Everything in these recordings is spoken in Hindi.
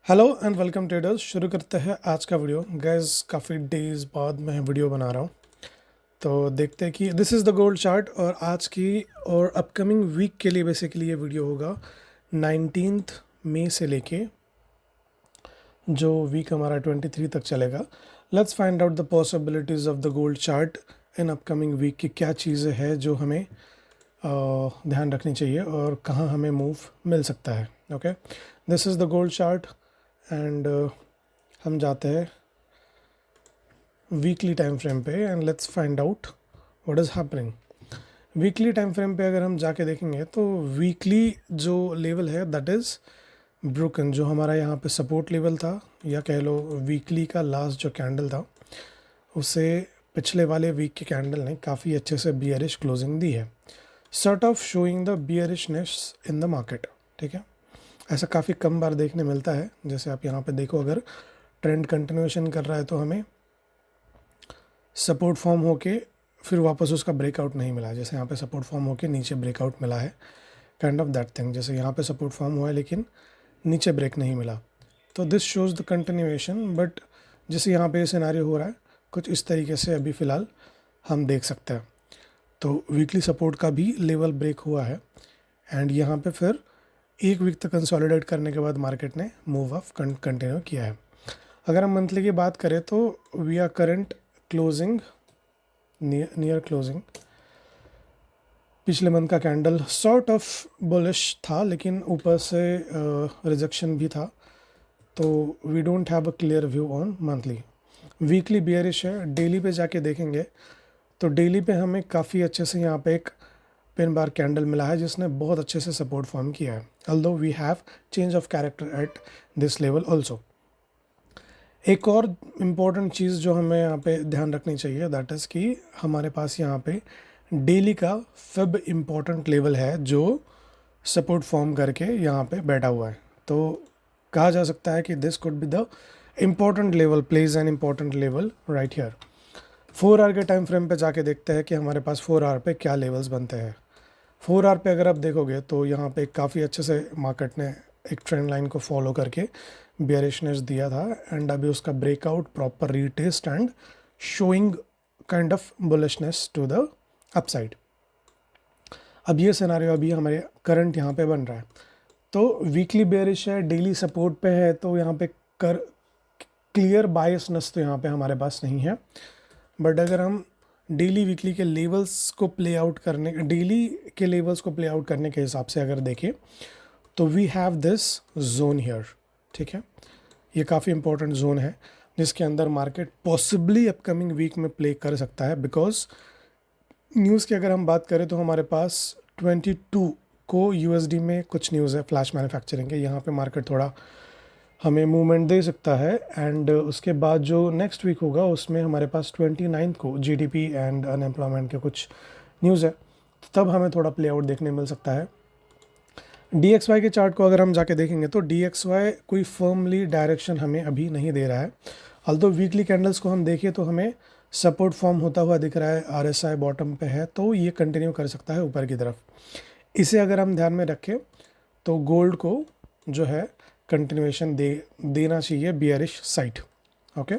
Hello and welcome traders. शुरू करते हैं आज का वीडियो। गैस काफ़ी डेज बाद मैं वीडियो बना रहा हूँ, तो देखते हैं कि this is the gold chart और आज की और अपकमिंग वीक के लिए बेसिकली ये वीडियो होगा 19 मई से लेके जो वीक हमारा 23 तक चलेगा। Let's find out the possibilities of the gold chart in upcoming week की क्या चीज़ें हैं जो हमें ध्यान रखनी चाहिए और कहाँ हमें मूव मिल सकता है। Okay, this is the gold chart and हम जाते हैं वीकली टाइम फ्रेम पे and let's find out what is happening. Weekly time frame पे अगर हम जाके देखेंगे तो वीकली जो लेवल है दैट इज़ ब्रोकन। जो हमारा यहाँ पे सपोर्ट लेवल था या कह लो वीकली का लास्ट जो कैंडल था उसे पिछले वाले वीक के कैंडल ने काफ़ी अच्छे से बियरिश क्लोजिंग दी है, sort of showing the bearishness in the market. ठीक है, ऐसा काफ़ी कम बार देखने मिलता है। जैसे आप यहाँ पे देखो, अगर ट्रेंड कंटिन्यूएशन कर रहा है तो हमें सपोर्ट फॉर्म होके फिर वापस उसका ब्रेकआउट नहीं मिला। जैसे यहाँ पे सपोर्ट फॉर्म होके नीचे ब्रेकआउट मिला है, काइंड ऑफ दैट थिंग। जैसे यहाँ पे सपोर्ट फॉर्म हुआ है लेकिन नीचे ब्रेक नहीं मिला, तो this shows the continuation. But जैसे यहाँ पे सिनेरियो हो रहा है कुछ इस तरीके से अभी फ़िलहाल हम देख सकते हैं। तो वीकली सपोर्ट का भी लेवल ब्रेक हुआ है एंड यहाँ पे फिर एक वीक तक कंसोलिडेट करने के बाद मार्केट ने मूव ऑफ कंटिन्यू किया है। अगर हम मंथली की बात करें तो we are current closing near closing. पिछले मंथ का कैंडल सॉर्ट ऑफ बुलिश था लेकिन ऊपर से रिजेक्शन भी था, तो we don't have a clear view on monthly. Weekly bearish है। डेली पे जाके देखेंगे तो डेली पे हमें काफ़ी अच्छे से यहाँ पे एक पिन बार कैंडल मिला है जिसने बहुत अच्छे से सपोर्ट फॉर्म किया है, although we have change of character at this level also. एक और इम्पॉर्टेंट चीज़ जो हमें यहाँ पे ध्यान रखनी चाहिए दैट इज़ कि हमारे पास यहाँ पे डेली का फिब इम्पॉर्टेंट लेवल है जो सपोर्ट फॉर्म करके यहाँ पे बैठा हुआ है। तो कहा जा सकता है कि this could be the important level, plays an important level right here. 4 hour के टाइम फ्रेम पे जाके देखते हैं कि हमारे पास 4 आवर पे क्या लेवल्स बनते हैं। 4 आवर पे अगर आप देखोगे तो यहाँ पे काफ़ी अच्छे से मार्केट ने एक ट्रेंड लाइन को फॉलो करके बियरिशनेस दिया था एंड अभी उसका breakout, proper retest and showing kind of bullishness to the upside. अब ये सिनेरियो अभी हमारे करंट यहाँ पे बन रहा है, तो वीकली बेयरिश है, डेली सपोर्ट पे है, तो यहाँ पे क्लियर बायसनेस तो यहाँ पे हमारे पास नहीं है। बट अगर हम डेली वीकली के लेवल्स को प्ले आउट करने के हिसाब से अगर देखें तो we have this zone here. ठीक है, ये काफ़ी इंपॉर्टेंट जोन है जिसके अंदर मार्केट पॉसिबली अपकमिंग वीक में प्ले कर सकता है। बिकॉज न्यूज़ की अगर हम बात करें तो हमारे पास 22 को यूएसडी में कुछ न्यूज़ है फ्लैश मैन्युफैक्चरिंग के, यहाँ पे मार्केट थोड़ा हमें मूवमेंट दे सकता है। एंड उसके बाद जो नेक्स्ट वीक होगा उसमें हमारे पास 29 को जीडीपी एंड अनएम्प्लॉयमेंट के कुछ न्यूज़ है, तब हमें थोड़ा प्ले आउट देखने मिल सकता है। DXY के चार्ट को अगर हम जाके देखेंगे तो DXY कोई फर्मली डायरेक्शन हमें अभी नहीं दे रहा है। ऑल्दो वीकली कैंडल्स को हम देखें तो हमें सपोर्ट फॉर्म होता हुआ दिख रहा है, RSI बॉटम पे है, तो ये कंटिन्यू कर सकता है ऊपर की तरफ। इसे अगर हम ध्यान में रखें तो गोल्ड को जो है कंटिन्यूएशन देना चाहिए बियरिश साइड। ओके,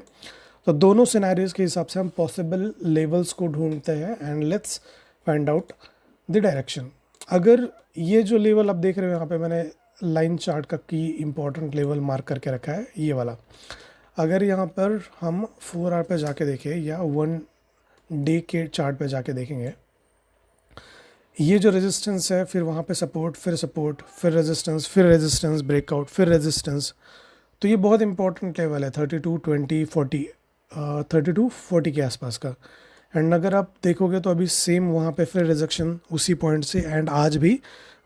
तो दोनों सिनेरियोज के हिसाब से हम पॉसिबल लेवल्स को ढूंढते हैं and let's find out the direction. अगर ये जो लेवल आप देख रहे हो यहाँ पे मैंने लाइन चार्ट का की इम्पोर्टेंट लेवल मार्क करके रखा है, ये वाला, अगर यहाँ पर हम 4 आवर पे जाके देखें या 1 डे के चार्ट पे जाके देखेंगे, ये जो रेजिस्टेंस है, फिर वहाँ पे सपोर्ट, फिर रेजिस्टेंस, ब्रेकआउट, फिर रेजिस्टेंस, तो ये बहुत इंपॉर्टेंट लेवल है 32, 20, 40, 32, 40 के आसपास का। एंड अगर आप देखोगे तो अभी सेम वहाँ पे फिर रिजेक्शन उसी पॉइंट से, एंड आज भी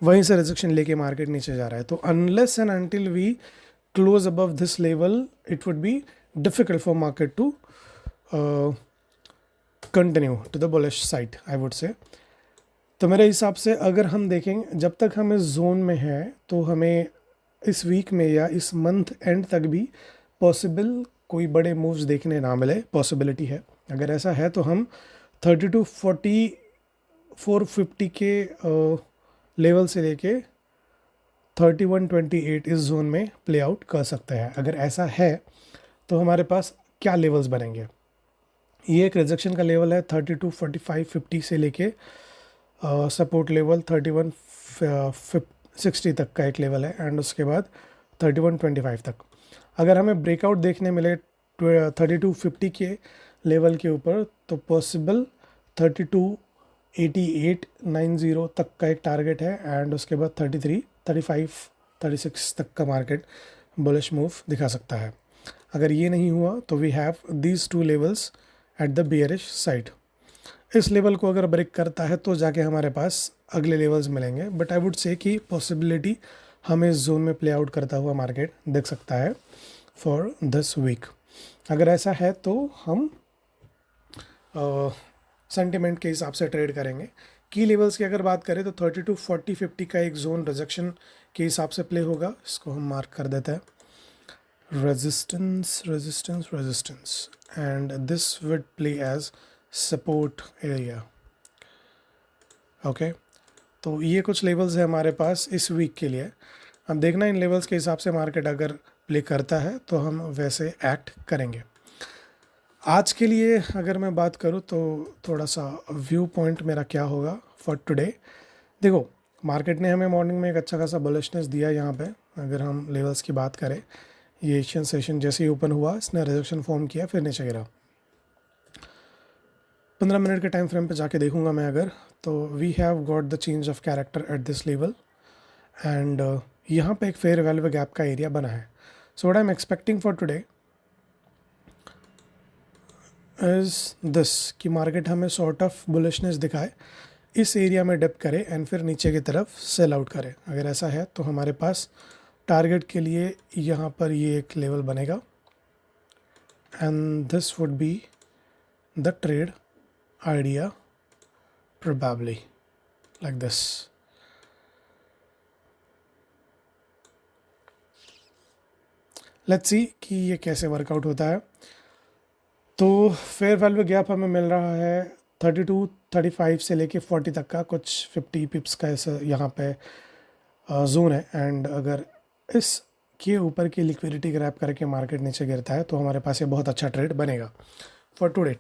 वहीं से रिजेक्शन लेके मार्केट नीचे जा रहा है। तो unless and until we close above this level it would be difficult for market to continue to the bullish side, I would say. तो मेरे हिसाब से अगर हम देखें, जब तक हम इस जोन में हैं तो हमें इस वीक में या इस मंथ एंड तक भी पॉसिबल कोई बड़े मूव्स देखने ना मिले, पॉसिबिलिटी है। अगर ऐसा है तो हम 32, 40, 450 के लेवल से लेके 3128 इस जोन में प्ले आउट कर सकते हैं। अगर ऐसा है तो हमारे पास क्या लेवल्स बनेंगे? ये एक रिजेक्शन का लेवल है 32, 45, 50 से लेके सपोर्ट लेवल 3160 तक का एक लेवल है, एंड उसके बाद 3125 तक। अगर हमें ब्रेकआउट देखने मिले 3250 के लेवल के ऊपर तो पॉसिबल 328890 तक का एक टारगेट है, एंड उसके बाद 33, 35, 36 तक का मार्केट बुलिश मूव दिखा सकता है। अगर ये नहीं हुआ तो we have these two levels at the bearish side. इस लेवल को अगर ब्रेक करता है तो जाके हमारे पास अगले लेवल्स मिलेंगे, बट आई वुड से कि पॉसिबिलिटी हमें इस जोन में प्ले आउट करता हुआ मार्केट देख सकता है फॉर दिस वीक। अगर ऐसा है तो हम सेंटिमेंट के हिसाब से ट्रेड करेंगे। की लेवल्स की अगर बात करें तो 32, 40, 50 का एक जोन रिजेक्शन के हिसाब से प्ले होगा। इसको हम मार्क कर देते हैं, resistance resistance resistance, and this would play as support area. Okay, तो ये कुछ लेवल्स है हमारे पास इस वीक के लिए। अब देखना इन लेवल्स के हिसाब से मार्केट अगर प्ले करता है तो हम वैसे एक्ट करेंगे। आज के लिए अगर मैं बात करूँ तो थोड़ा सा व्यू पॉइंट मेरा क्या होगा फॉर टुडे। देखो, मार्केट ने हमें मॉर्निंग में एक अच्छा खासा बुलिशनेस दिया यहाँ पे। अगर हम लेवल्स की बात करें, ये एशियन सेशन जैसे ही ओपन हुआ इसने रिजेक्शन फॉर्म किया, फिर नीचे गिरा। 15 मिनट के टाइम फ्रेम पे जाके देखूंगा मैं अगर, तो we have got the change of character at this level, and यहाँ पे एक फेयर वैल्यू गैप का एरिया बना है। So what I am expecting for today is this कि मार्केट हमें सॉर्ट ऑफ बुलिशनेस दिखाए, इस एरिया में डिप करे एंड फिर नीचे की तरफ सेल आउट करे। अगर ऐसा है तो हमारे पास टारगेट के लिए यहाँ पर ये एक लेवल बनेगा, and this would be the trade idea probably like this। Let's see कि ये कैसे वर्कआउट होता है। तो फेयर वैल्यू गैप हमें मिल रहा है 32, 35 से लेके 40 तक का, कुछ 50 पिप्स का ऐसा यहाँ पे जोन है। एंड अगर इस के ऊपर की लिक्विडिटी ग्रैब करके मार्केट नीचे गिरता है तो हमारे पास ये बहुत अच्छा ट्रेड बनेगा फॉर टुडे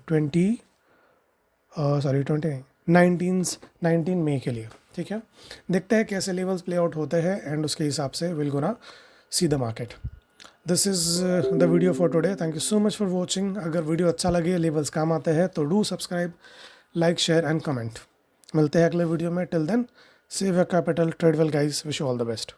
19 मई के लिए। ठीक है, देखते हैं कैसे लेवल्स प्ले आउट होते हैं, एंड उसके हिसाब से will gonna see the market. This is the video for today. Thank you so much for watching. अगर वीडियो अच्छा लगे, लेवल्स काम आते हैं तो do subscribe, like, share and comment. मिलते हैं अगले वीडियो में। Till then, save your capital, trade well guys, wish you all the best.